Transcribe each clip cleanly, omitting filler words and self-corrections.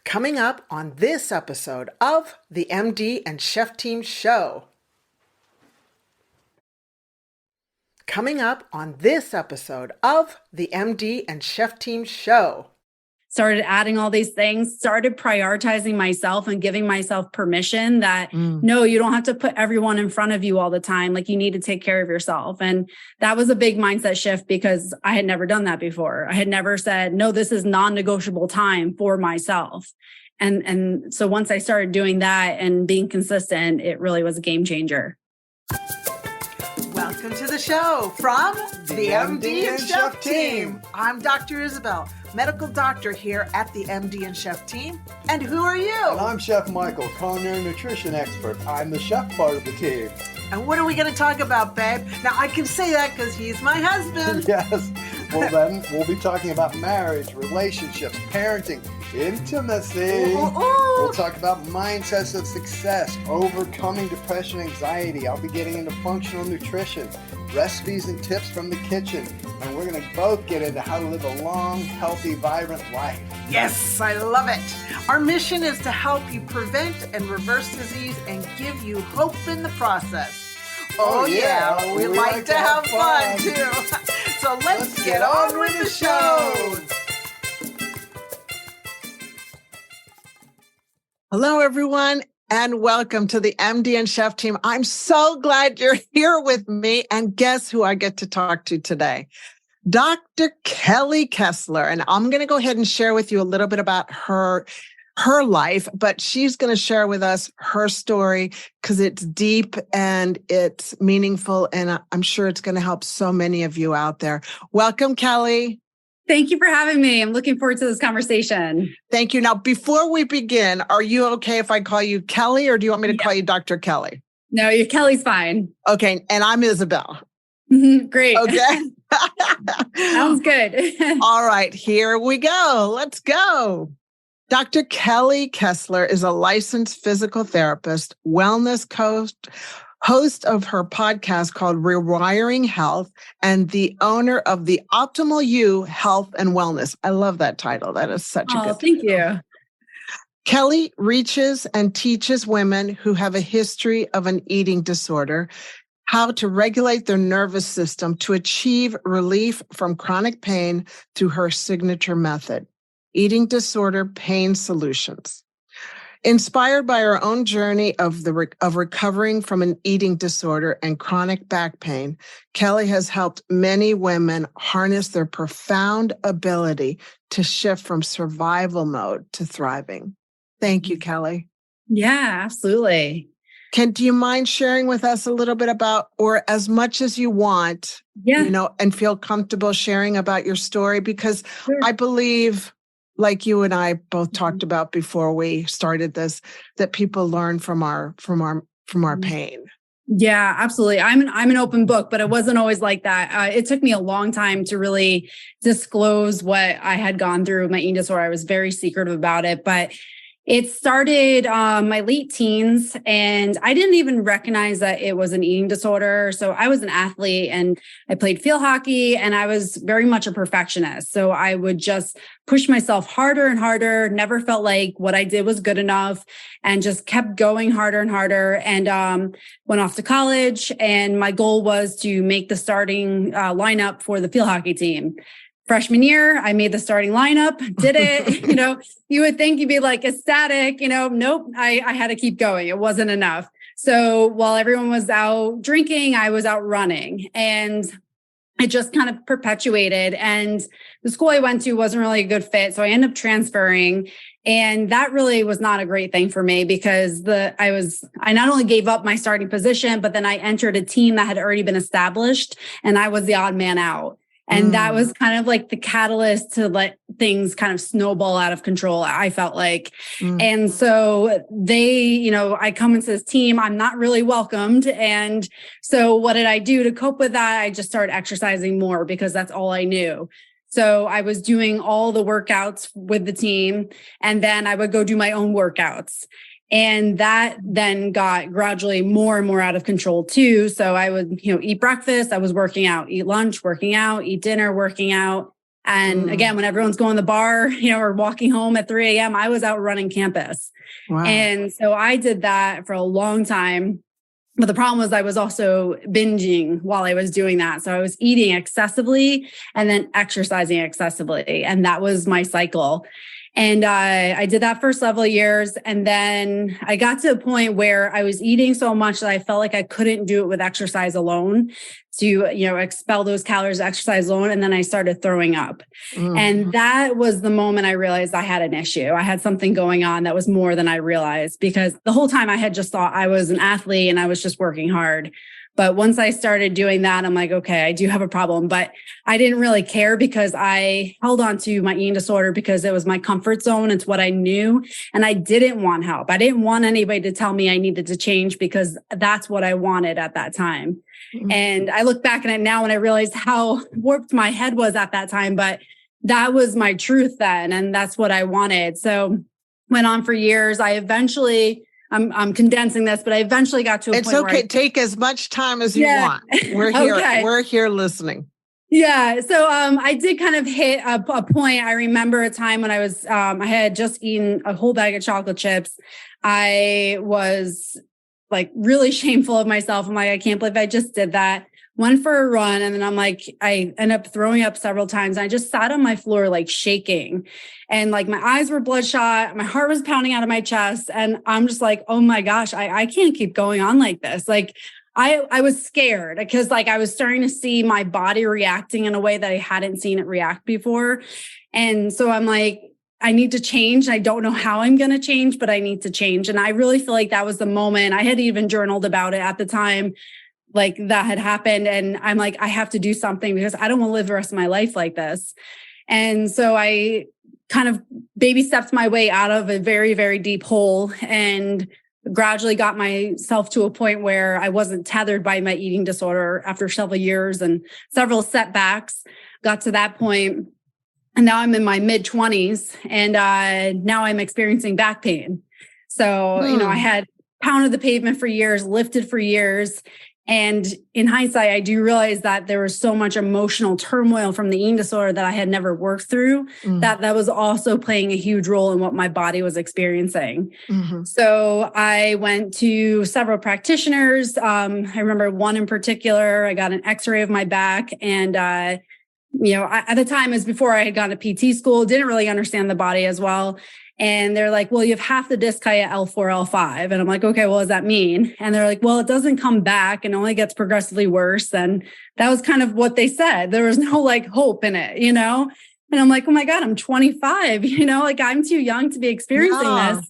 Coming up on this episode of the MD and Chef Team Show. Coming up on this episode of the MD and Chef Team Show. Started adding all these things, started prioritizing myself and giving myself permission that no, you don't have to put everyone in front of you all the time. Like, you need to take care of yourself. And that was a big mindset shift because I had never done that before. I had never said, no, this is non-negotiable time for myself. And so once I started doing that and being consistent, it really was a game changer. Welcome to the show from the MD and Chef Team. I'm Dr. Isabel, medical doctor here at the MD and Chef Team. And who are you? And I'm Chef Michael, culinary nutrition expert. I'm the chef part of the team. And what are we going to talk about, babe? Now, I can say that because he's my husband. Yes. Well, then we'll be talking about marriage, relationships, parenting, intimacy. We'll talk about mindsets of success, overcoming depression, anxiety. I'll be getting into functional nutrition, recipes and tips from the kitchen. And we're going to both get into how to live a long, healthy, vibrant life. Yes, I love it. Our mission is to help you prevent and reverse disease and give you hope in the process. Oh yeah, we like to have fun too. So let's get on with the show. Hello, everyone, and welcome to the MD and Chef Team. I'm so glad you're here with me. And guess who I get to talk to today? Dr. Kelly Kessler. And I'm going to go ahead and share with you a little bit about her life, but she's going to share with us her story because it's deep and it's meaningful. And I'm sure it's going to help so many of you out there. Welcome, Kelly. Thank you for having me. I'm looking forward to this conversation. Thank you. Now, before we begin, are you okay if I call you Kelly, or do you want me to call you Dr. Kelly? No, your Kelly's fine. Okay. And I'm Isabel. Great. Okay. Sounds good. All right, here we go. Let's go. Dr. Kelly Kessler is a licensed physical therapist, wellness coach, host of her podcast called Rewiring Health, and the owner of the Optimal You Health and Wellness. I love that title. That is such a good thank title. you. Kelly reaches and teaches women who have a history of an eating disorder how to regulate their nervous system to achieve relief from chronic pain through her signature method, Eating Disorder Pain Solutions. Inspired by her own journey of recovering from an eating disorder and chronic back pain, Kelly has helped many women harness their profound ability to shift from survival mode to thriving. Thank you, Kelly. Yeah, absolutely. Do you mind sharing with us a little bit about, or as much as you want, and feel comfortable sharing about your story? Because Sure. I believe, like you and I both talked about before we started this, that people learn from our pain. Yeah, absolutely. I'm an open book, but it wasn't always like that. It took me a long time to really disclose what I had gone through with my eating disorder. I was very secretive about it, but it started my late teens, and I didn't even recognize that it was an eating disorder. So I was an athlete and I played field hockey, and I was very much a perfectionist. So I would just push myself harder and harder, never felt like what I did was good enough, and just kept going harder and harder. And went off to college, and my goal was to make the starting lineup for the field hockey team. Freshman year, I made the starting lineup, did it. You would think you'd be like ecstatic, nope, I had to keep going. It wasn't enough. So while everyone was out drinking, I was out running, and it just kind of perpetuated. And the school I went to wasn't really a good fit. So I ended up transferring. And that really was not a great thing for me because I not only gave up my starting position, but then I entered a team that had already been established, and I was the odd man out. And that was kind of like the catalyst to let things kind of snowball out of control, I felt like. And so I come into this team, I'm not really welcomed. And so what did I do to cope with that? I just started exercising more because that's all I knew. So I was doing all the workouts with the team, and then I would go do my own workouts. And that then got gradually more and more out of control too. So I would, eat breakfast, I was working out, eat lunch, working out, eat dinner, working out. And again, when everyone's going to the bar, or walking home at 3 a.m., I was out running campus. Wow. And so I did that for a long time. But the problem was I was also binging while I was doing that. So I was eating excessively and then exercising excessively. And that was my cycle. And I did that for several years. And then I got to a point where I was eating so much that I felt like I couldn't do it with exercise alone to, expel those calories, exercise alone. And then I started throwing up. Mm-hmm. And that was the moment I realized I had an issue. I had something going on that was more than I realized, because the whole time I had just thought I was an athlete and I was just working hard. But once I started doing that, I'm like, okay, I do have a problem. But I didn't really care because I held on to my eating disorder because it was my comfort zone. It's what I knew. And I didn't want help. I didn't want anybody to tell me I needed to change because that's what I wanted at that time. Mm-hmm. And I look back at it now and I realized how warped my head was at that time. But that was my truth then. And that's what I wanted. So went on for years. I eventually... I'm condensing this, but I eventually got to a point where it's okay. Take as much time as you want. We're here. Okay. We're here listening. Yeah. So I did kind of hit a point. I remember a time when I was, I had just eaten a whole bag of chocolate chips. I was like really shameful of myself. I'm like, I can't believe I just did that. Went for a run. And then I'm like, I ended up throwing up several times. I just sat on my floor, like shaking. And like my eyes were bloodshot. My heart was pounding out of my chest. And I'm just like, oh my gosh, I can't keep going on like this. Like I was scared because like I was starting to see my body reacting in a way that I hadn't seen it react before. And so I'm like, I need to change. I don't know how I'm going to change, but I need to change. And I really feel like that was the moment. I had even journaled about it at the time. Like that had happened. And I'm like, I have to do something because I don't want to live the rest of my life like this. And so I kind of baby stepped my way out of a very, very deep hole and gradually got myself to a point where I wasn't tethered by my eating disorder after several years and several setbacks. Got to that point. And now I'm in my mid-20s and now I'm experiencing back pain. So, I had pounded the pavement for years, lifted for years. And in hindsight, I do realize that there was so much emotional turmoil from the eating disorder that I had never worked through, that was also playing a huge role in what my body was experiencing. Mm-hmm. So I went to several practitioners. I remember one in particular, I got an x-ray of my back and, at the time, as before I had gone to PT school, didn't really understand the body as well. And they're like, well, you have half the disc height at L4, L5. And I'm like, okay, what does that mean? And they're like, well, it doesn't come back and only gets progressively worse. And that was kind of what they said. There was no like hope in it, And I'm like, oh my God, I'm 25, like I'm too young to be experiencing this.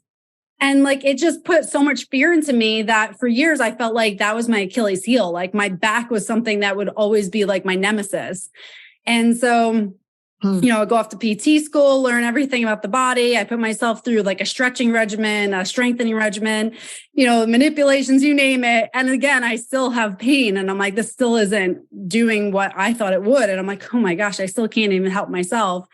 And like, it just put so much fear into me that for years, I felt like that was my Achilles heel. Like my back was something that would always be like my nemesis. And so I go off to PT school, learn everything about the body. I put myself through like a stretching regimen, a strengthening regimen, manipulations, you name it. And again, I still have pain. And I'm like, this still isn't doing what I thought it would. And I'm like, oh my gosh, I still can't even help myself.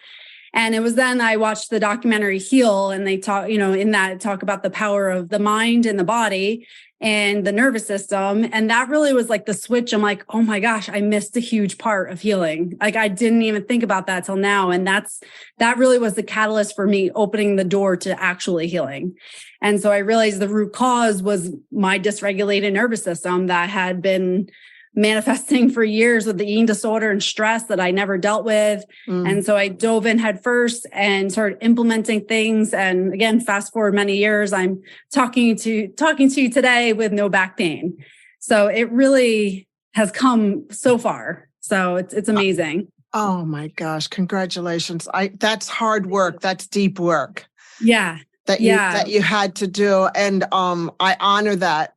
And it was then I watched the documentary Heal, and they talk, in that talk about the power of the mind and the body and the nervous system. And that really was like the switch. I'm like, oh my gosh, I missed a huge part of healing. Like I didn't even think about that till now. And that really was the catalyst for me opening the door to actually healing. And so I realized the root cause was my dysregulated nervous system that had been manifesting for years with the eating disorder and stress that I never dealt with. And so I dove in head first and started implementing things. And again, fast forward many years, I'm talking to you today with no back pain. So it really has come so far. So it's amazing. Oh my gosh. Congratulations. That's hard work. That's deep work. Yeah. That you had to do. And I honor that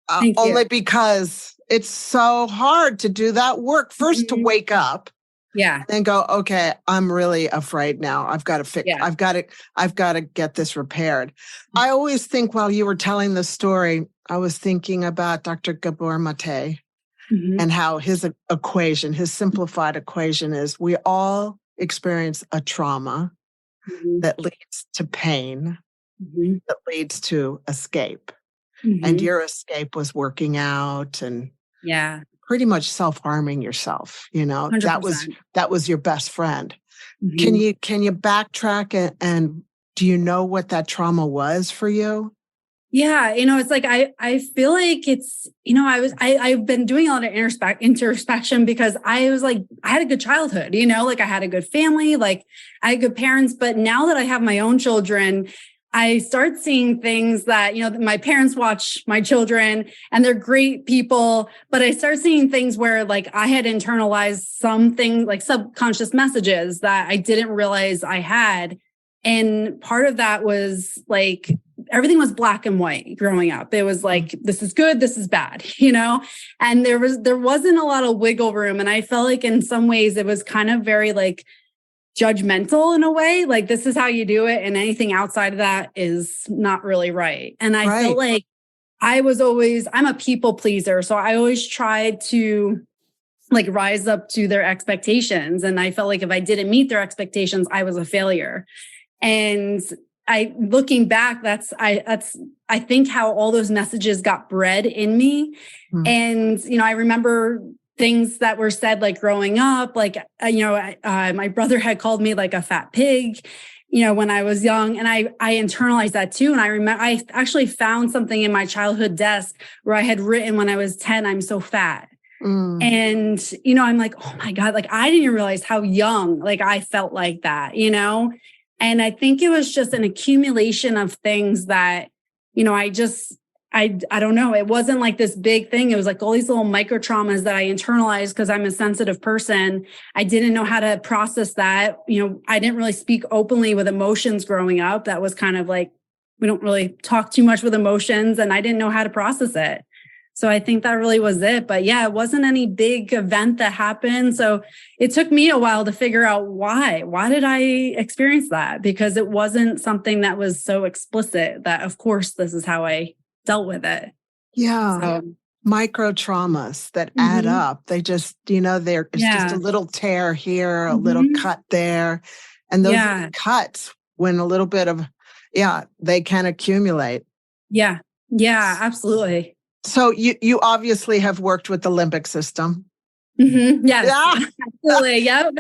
only because it's so hard to do that work. First to wake up. Yeah. And go, okay, I'm really afraid now. I've got to fix, I've got to get this repaired. I always think while you were telling the story, I was thinking about Dr. Gabor Mate and how his equation, his simplified equation is we all experience a trauma that leads to pain, that leads to escape. And your escape was working out and pretty much self-harming yourself. 100%. That was your best friend. Mhm. Can you backtrack and do you know what that trauma was for you? Yeah, it's like I feel like it's, I've been doing a lot of introspection because I was like, I had a good childhood, like I had a good family, like I had good parents. But now that I have my own children, I start seeing things that, my parents watch my children and they're great people, but I start seeing things where like I had internalized something like subconscious messages that I didn't realize I had. And part of that was like, everything was black and white growing up. It was like, this is good, this is bad, and there wasn't a lot of wiggle room. And I felt like in some ways it was kind of very like judgmental in a way, like this is how you do it. And anything outside of that is not really right. And I felt like I'm a people pleaser. So I always tried to like rise up to their expectations. And I felt like if I didn't meet their expectations, I was a failure. And looking back, I think how all those messages got bred in me. And, I remember things that were said, like growing up, like, my brother had called me like a fat pig, when I was young, and I internalized that too. And I remember I actually found something in my childhood desk where I had written when I was 10, I'm so fat. And, I'm like, oh my God, like I didn't realize how young, like I felt like that, And I think it was just an accumulation of things that, I don't know. It wasn't like this big thing. It was like all these little micro traumas that I internalized because I'm a sensitive person. I didn't know how to process that. I didn't really speak openly with emotions growing up. That was kind of like, we don't really talk too much with emotions, and I didn't know how to process it. So I think that really was it. But yeah, it wasn't any big event that happened. So it took me a while to figure out why. Why did I experience that? Because it wasn't something that was so explicit that, of course, this is how I dealt with it. Yeah. So, micro traumas that add up. They just, it's just a little tear here, a little cut there. And those cuts, when a little bit of, they can accumulate. Yeah. Yeah, absolutely. So you obviously have worked with the limbic system. Yes, absolutely. Yep.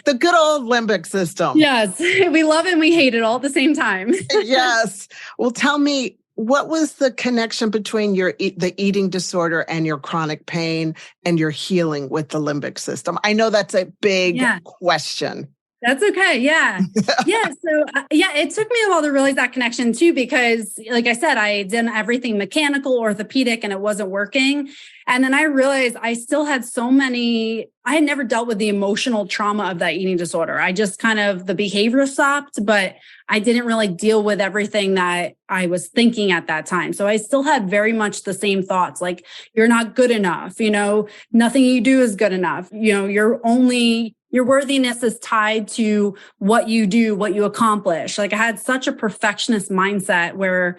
The good old limbic system. Yes. We love it and we hate it all at the same time. Yes. Well, tell me, what was the connection between the eating disorder and your chronic pain and your healing with the limbic system? I know that's a big question. That's okay. Yeah. Yeah. So it took me a while to realize that connection too, because like I said, I did everything mechanical, orthopedic, and it wasn't working. And then I realized I still had I had never dealt with the emotional trauma of that eating disorder. I just the behavior stopped, but I didn't really deal with everything that I was thinking at that time. So I still had very much the same thoughts, like you're not good enough, nothing you do is good enough. Your worthiness is tied to what you do, what you accomplish. Like I had such a perfectionist mindset where,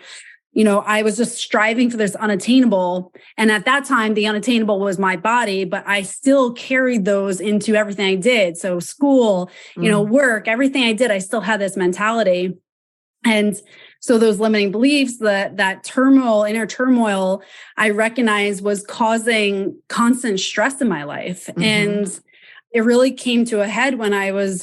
I was just striving for this unattainable. And at that time, the unattainable was my body, but I still carried those into everything I did. So school, work, everything I did, I still had this mentality. And so those limiting beliefs, that turmoil, inner turmoil, I recognized was causing constant stress in my life. And it really came to a head when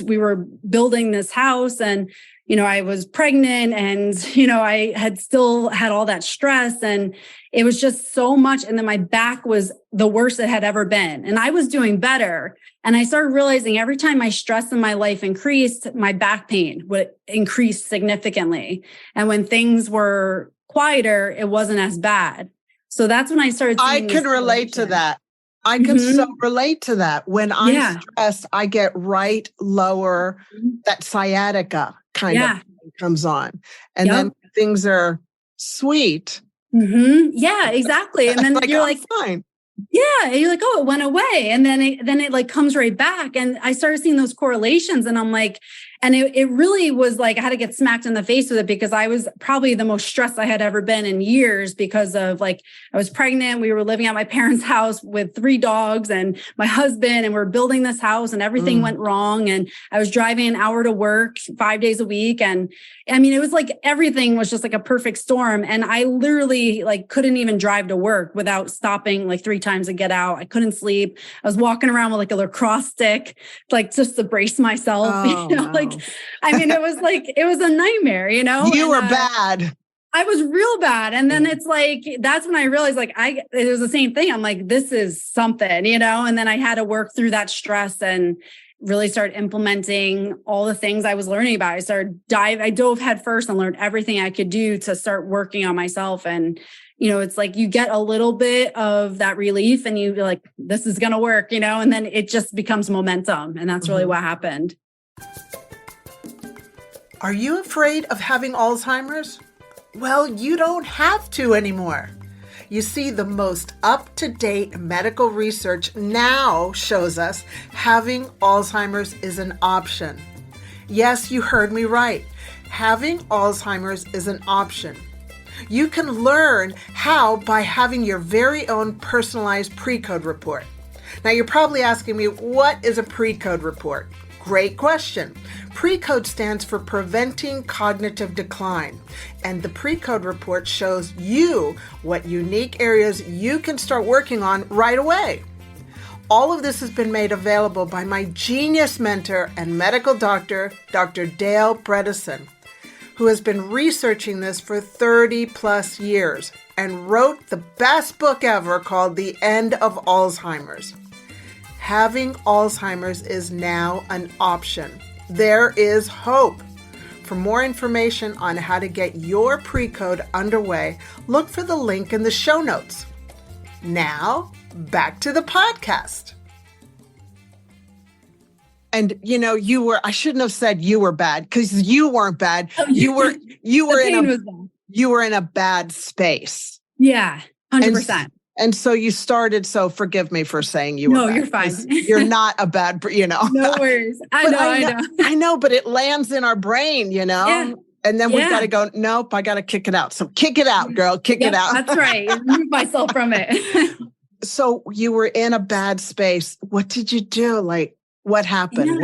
we were building this house and, I was pregnant and, I had still had all that stress and it was just so much. And then my back was the worst it had ever been. And I was doing better. And I started realizing every time my stress in my life increased, my back pain would increase significantly. And when things were quieter, it wasn't as bad. So that's when I started seeing I can relate to that. I can so relate to that. When I'm stressed, I get right lower, that sciatica kind of comes on. And then things are sweet. Yeah, exactly. And then you're like, fine. Yeah. And you're like, oh, it went away. And then it like comes right back. And I started seeing those correlations and I'm like, And it really was like, I had to get smacked in the face with it because I was probably the most stressed I had ever been in years because of like, I was pregnant. We were living at my parents' house with 3 dogs and my husband, and we're building this house and everything went wrong. And I was driving an hour to work 5 days a week. And I mean, it was like, everything was just like a perfect storm. And I literally like couldn't even drive to work without stopping like 3 times to get out. I couldn't sleep. I was walking around with like a lacrosse stick, like just to brace myself, like, I mean, it was a nightmare, You were bad. I was real bad. And then it's like, that's when I realized like, it was the same thing. I'm like, this is something, and then I had to work through that stress and really start implementing all the things I was learning about. I dove head first and learned everything I could do to start working on myself. And, it's like you get a little bit of that relief and you're like, this is going to work, and then it just becomes momentum. And that's really what happened. Are you afraid of having Alzheimer's? Well, you don't have to anymore. You see, the most up-to-date medical research now shows us having Alzheimer's is an option. Yes, you heard me right. Having Alzheimer's is an option. You can learn how by having your very own personalized pre-code report. Now, you're probably asking me, what is a pre-code report? Great question. Pre-code stands for Preventing Cognitive Decline, and the pre-code report shows you what unique areas you can start working on right away. All of this has been made available by my genius mentor and medical doctor, Dr. Dale Bredesen, who has been researching this for 30 plus years and wrote the best book ever called The End of Alzheimer's. Having Alzheimer's is now an option. There is hope. For more information on how to get your pre-code underway, look for the link in the show notes. Now, back to the podcast. And I shouldn't have said you were bad because you weren't bad. You were in a bad space. Yeah, 100%. And so you started, so forgive me for saying you were bad. No, you're fine. You're not a bad, No worries. I know. I know, but it lands in our brain, Yeah. And then we've got to go, nope, I got to kick it out. So kick it out, girl, kick it out. That's right. Remove myself from it. So you were in a bad space. What did you do? Like, what happened?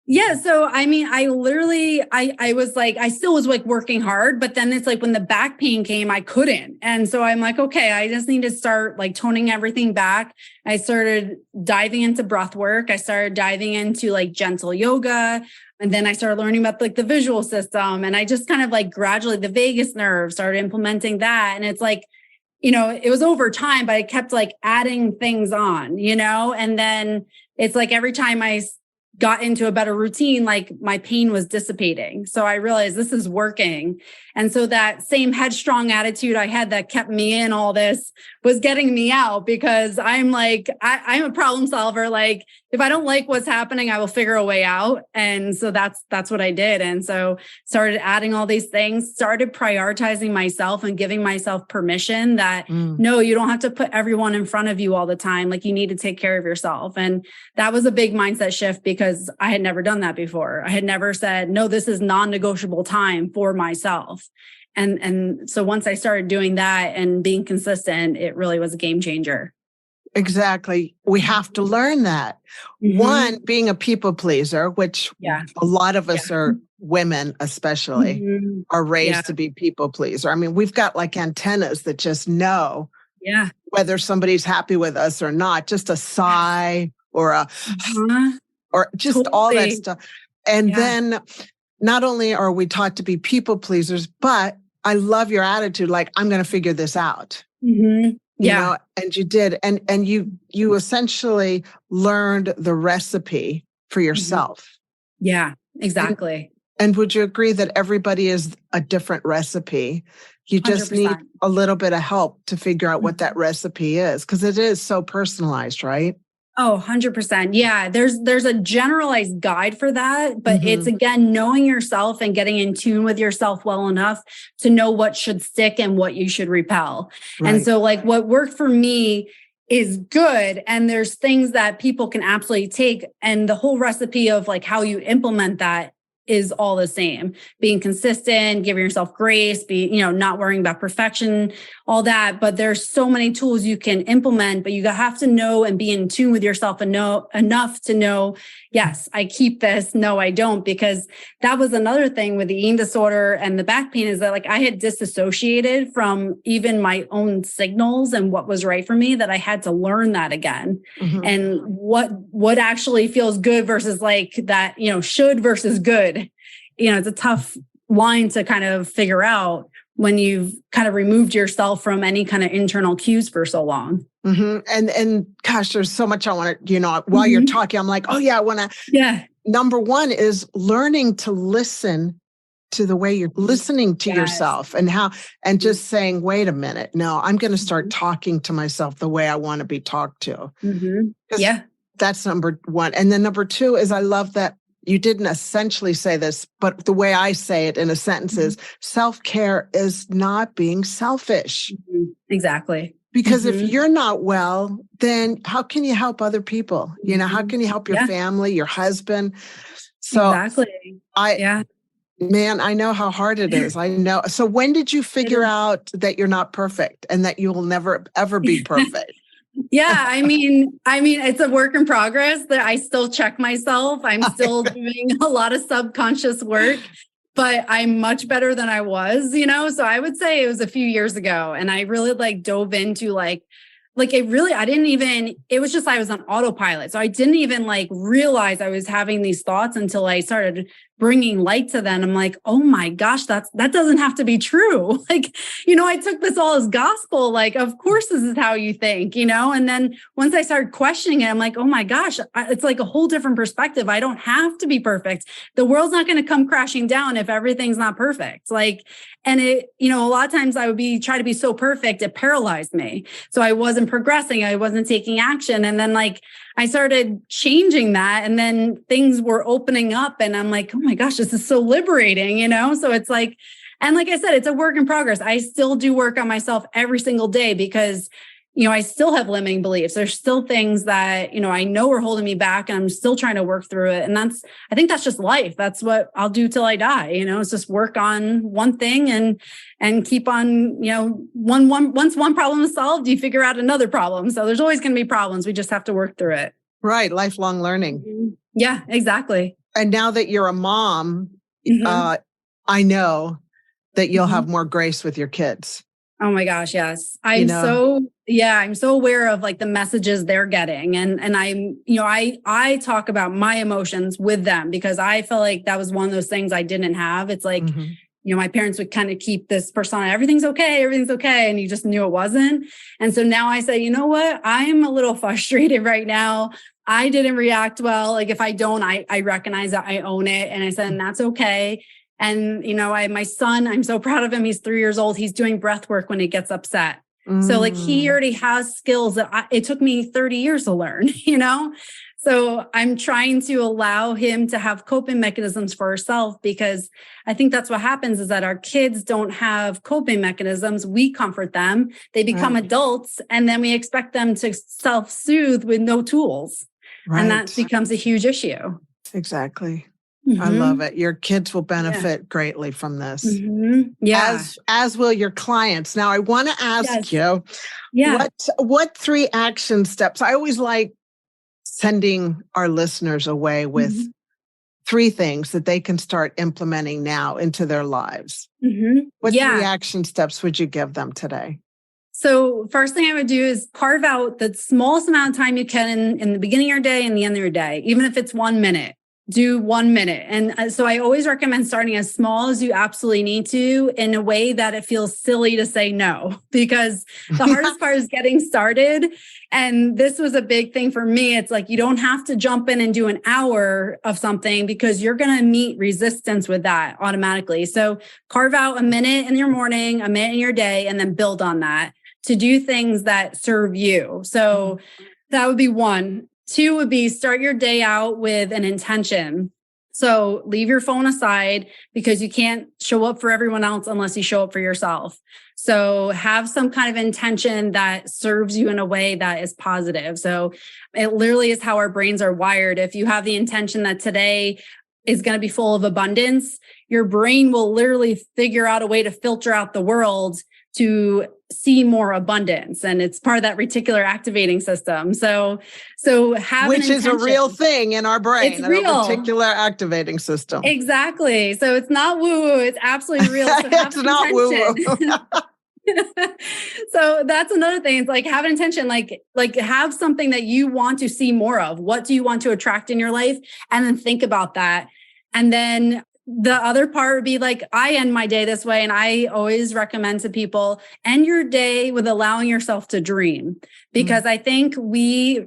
Yeah. So, I mean, I literally, I was like, I still was like working hard, but then it's like when the back pain came, I couldn't. And so I'm like, okay, I just need to start like toning everything back. I started diving into breath work. I started diving into like gentle yoga. And then I started learning about like the visual system. And I just kind of like gradually the vagus nerve started implementing that. And it's like, it was over time, but I kept like adding things on, and then it's like every time I got into a better routine, like my pain was dissipating. So I realized this is working. And so that same headstrong attitude I had that kept me in all this was getting me out because I'm like, I'm a problem solver. Like if I don't like what's happening, I will figure a way out. And so that's what I did. And so started adding all these things, started prioritizing myself and giving myself permission that no, you don't have to put everyone in front of you all the time. Like you need to take care of yourself. And that was a big mindset shift because I had never done that before. I had never said, no, this is non-negotiable time for myself. And so once I started doing that and being consistent, it really was a game changer. Exactly. We have to learn that. One, being a people pleaser, which a lot of us are women, especially, are raised to be people pleaser. I mean, we've got like antennas that just know whether somebody's happy with us or not, just a sigh or or just all that stuff. And then not only are we taught to be people pleasers, but I love your attitude. Like, I'm going to figure this out. You know, and you did. And you essentially learned the recipe for yourself. Yeah, exactly. And would you agree that everybody is a different recipe? You just 100%. need a little bit of help to figure out what that recipe is, because it is so personalized, right? Oh, 100%. Yeah. There's a generalized guide for that, but it's again, knowing yourself and getting in tune with yourself well enough to know what should stick and what you should repel. Right. And so like what worked for me is good. And there's things that people can absolutely take. And the whole recipe of like how you implement that is all the same. Being consistent, giving yourself grace, not worrying about perfection, all that. But there's so many tools you can implement, but you have to know and be in tune with yourself and know enough to know, yes, I keep this. No, I don't. Because that was another thing with the eating disorder and the back pain, is that like I had disassociated from even my own signals and what was right for me, that I had to learn that again. Mhm. And what actually feels good versus like that, should versus good. It's a tough line to kind of figure out when you've kind of removed yourself from any kind of internal cues for so long. Mm-hmm. And gosh, there's so much I want to, while you're talking, I'm like, oh yeah, I want to. Yeah. Number one is learning to listen to the way you're listening to yourself and just saying, wait a minute, no, I'm going to start talking to myself the way I want to be talked to. Mm-hmm. Yeah. That's number one. And then number two is, I love that you didn't essentially say this, but the way I say it in a sentence is, self-care is not being selfish. Mm-hmm. Exactly. Because if you're not well, then how can you help other people? How can you help your family, your husband? So exactly. Man, I know how hard it is. I know. So when did you figure out that you're not perfect and that you will never, ever be perfect? Yeah, I mean, it's a work in progress that I still check myself. I'm still doing a lot of subconscious work, but I'm much better than I was, So I would say it was a few years ago, and I really dove into it was just, I was on autopilot. So I didn't even realize I was having these thoughts until I started bringing light to them. I'm like, oh my gosh, that doesn't have to be true. I took this all as gospel. Of course, this is how you think, and then once I started questioning it, I'm like, oh my gosh, it's like a whole different perspective. I don't have to be perfect. The world's not going to come crashing down if everything's not perfect. And it, a lot of times I would try to be so perfect, it paralyzed me. So I wasn't progressing. I wasn't taking action. And then I started changing that, and then things were opening up, and I'm like, oh my gosh, this is so liberating, So it's and like I said, it's a work in progress. I still do work on myself every single day because, I still have limiting beliefs. There's still things that, I know are holding me back, and I'm still trying to work through it. And I think that's just life. That's what I'll do till I die. It's just work on one thing and keep on, once one problem is solved, you figure out another problem. So there's always going to be problems. We just have to work through it. Right. Lifelong learning. Mm-hmm. Yeah, exactly. And now that you're a mom, I know that you'll have more grace with your kids. Oh my gosh, yes. I'm so aware of the messages they're getting. And I'm, I talk about my emotions with them because I feel like that was one of those things I didn't have. It's my parents would kind of keep this persona, everything's okay. And you just knew it wasn't. And so now I say, you know what? I'm a little frustrated right now. I didn't react well. If I don't, I recognize that, I own it. And I said, and that's okay. And, my son, I'm so proud of him. He's 3 years old. He's doing breath work when he gets upset. So he already has skills that it took me 30 years to learn, So I'm trying to allow him to have coping mechanisms for himself, because I think that's what happens is that our kids don't have coping mechanisms. We comfort them. They become adults, and then we expect them to self-soothe with no tools. Right. And that becomes a huge issue. Exactly. I love it. Your kids will benefit greatly from this. Yeah. As will your clients. Now, I want to ask you, what 3 action steps? I always like sending our listeners away with 3 things that they can start implementing now into their lives. What 3 action steps would you give them today? So first thing I would do is carve out the smallest amount of time you can in the beginning of your day and the end of your day, even if it's 1 minute. Do 1 minute. And so I always recommend starting as small as you absolutely need to, in a way that it feels silly to say no, because the hardest part is getting started. And this was a big thing for me. It's you don't have to jump in and do an hour of something, because you're going to meet resistance with that automatically. So carve out a minute in your morning, a minute in your day, and then build on that to do things that serve you. So that would be 1. 2 would be start your day out with an intention. So leave your phone aside, because you can't show up for everyone else unless you show up for yourself. So have some kind of intention that serves you in a way that is positive. So it literally is how our brains are wired. If you have the intention that today is going to be full of abundance, your brain will literally figure out a way to filter out the world to see more abundance. And it's part of that reticular activating system. So have which an is a real thing in our brain, It's real. a reticular activating system. Exactly. So it's not woo-woo. It's absolutely real. So have It's not woo-woo. So that's another thing. It's like have an intention, like have something that you want to see more of. What do you want to attract in your life? And then think about that. And then the other part would be like, I end my day this way. And I always recommend to people, end your day with allowing yourself to dream. Because I think we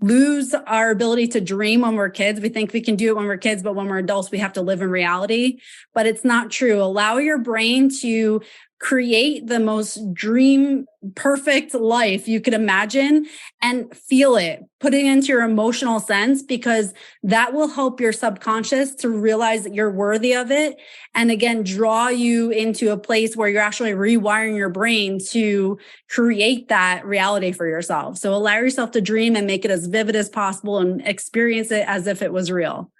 lose our ability to dream when we're kids. We think we can do it when we're kids, but when we're adults, we have to live in reality. But it's not true. Allow your brain to create the most dream perfect life you could imagine and feel it. Put it into your emotional sense, because that will help your subconscious to realize that you're worthy of it. And again, draw you into a place where you're actually rewiring your brain to create that reality for yourself. So allow yourself to dream and make it as vivid as possible and experience it as if it was real.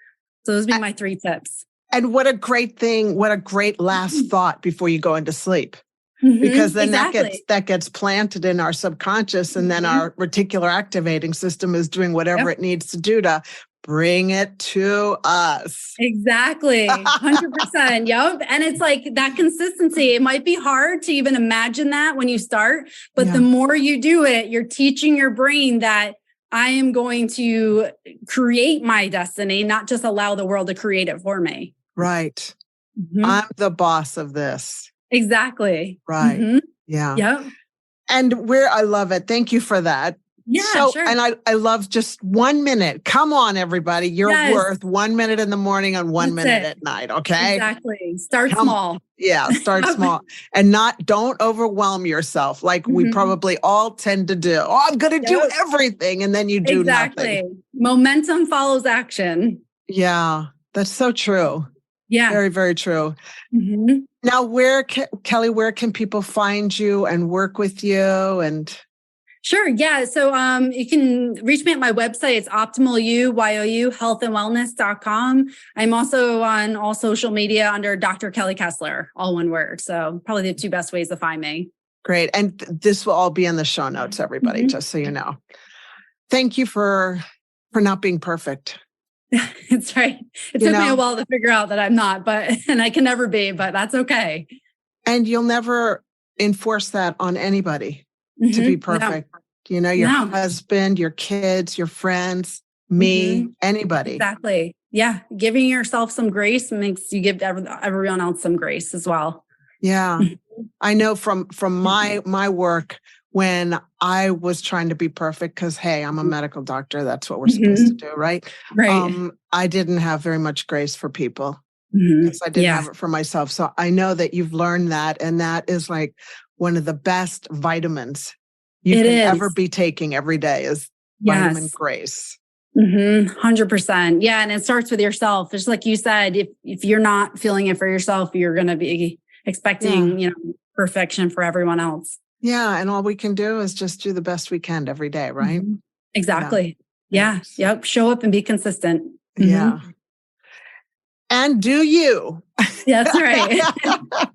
So those would be my 3 tips. And what a great thing, what a great last thought before you go into sleep. Because then that gets planted in our subconscious, and then our reticular activating system is doing whatever it needs to do to bring it to us. Exactly. 100%. Yep. And it's like that consistency. It might be hard to even imagine that when you start, but the more you do it, you're teaching your brain that I am going to create my destiny, not just allow the world to create it for me. Right. I'm the boss of this. Exactly. Right. Yeah. Yep. And I love it. Thank you for that. Yeah, sure. And I love just 1 minute. Come on, everybody. You're worth 1 minute in the morning and 1 minute at night. Okay. Exactly. Start small. Yeah. Start small and don't overwhelm yourself. Like we probably all tend to do. Oh, I'm going to do everything. And then you do nothing. Momentum follows action. Yeah. That's so true. Yeah. Very, very true. Now, Kelly, where can people find you and work with you? And sure. Yeah. So you can reach me at my website. It's optimalu, Y-O-U, healthandwellness.com. I'm also on all social media under Dr. Kelly Kessler, all one word. So probably the 2 best ways to find me. Great. And this will all be in the show notes, everybody, just so you know. Thank you for not being perfect. It's right. It took me a while to figure out that I'm not, and I can never be, but that's okay. And you'll never enforce that on anybody to be perfect. No. Your husband, your kids, your friends, me, anybody. Exactly. Yeah. Giving yourself some grace makes you give everyone else some grace as well. Yeah. I know from my work, when I was trying to be perfect, because, hey, I'm a medical doctor. That's what we're supposed to do, right? Right. I didn't have very much grace for people because I didn't have it for myself. So I know that you've learned that. And that is like one of the best vitamins you can ever be taking every day is vitamin grace. 100%. Yeah. And it starts with yourself. Just like you said, if you're not feeling it for yourself, you're going to be expecting, perfection for everyone else. Yeah. And all we can do is just do the best we can every day, right? Exactly. Yeah. Yep. Show up and be consistent. Yeah. And do you. That's right.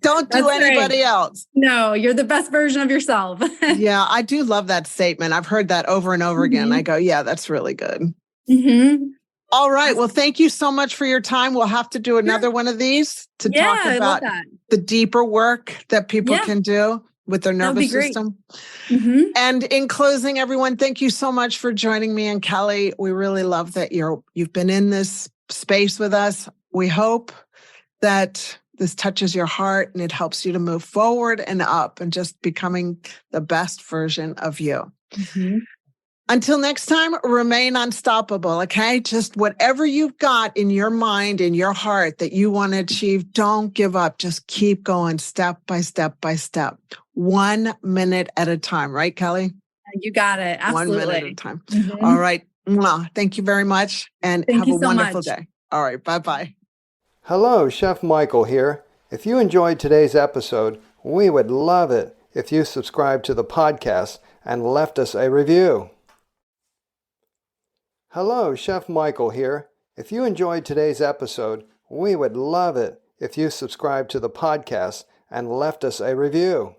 Don't do anybody else. No, you're the best version of yourself. Yeah. I do love that statement. I've heard that over and over again. I go, yeah, that's really good. All right. Well, thank you so much for your time. We'll have to do another one of these to talk about the deeper work that people can do with their nervous system. And in closing, everyone, thank you so much for joining me and Kelly. We really love that you've been in this space with us. We hope that this touches your heart and it helps you to move forward and up and just becoming the best version of you. Until next time, remain unstoppable, okay? Just whatever you've got in your mind, in your heart that you want to achieve, don't give up. Just keep going step by step by step. 1 minute at a time, right, Kelly? You got it. Absolutely. 1 minute at a time. All right. Thank you very much and have a wonderful day. All right. Bye-bye. Hello, Chef Michael here. If you enjoyed today's episode, we would love it if you subscribed to the podcast and left us a review. Hello, Chef Michael here. If you enjoyed today's episode, we would love it if you subscribed to the podcast and left us a review.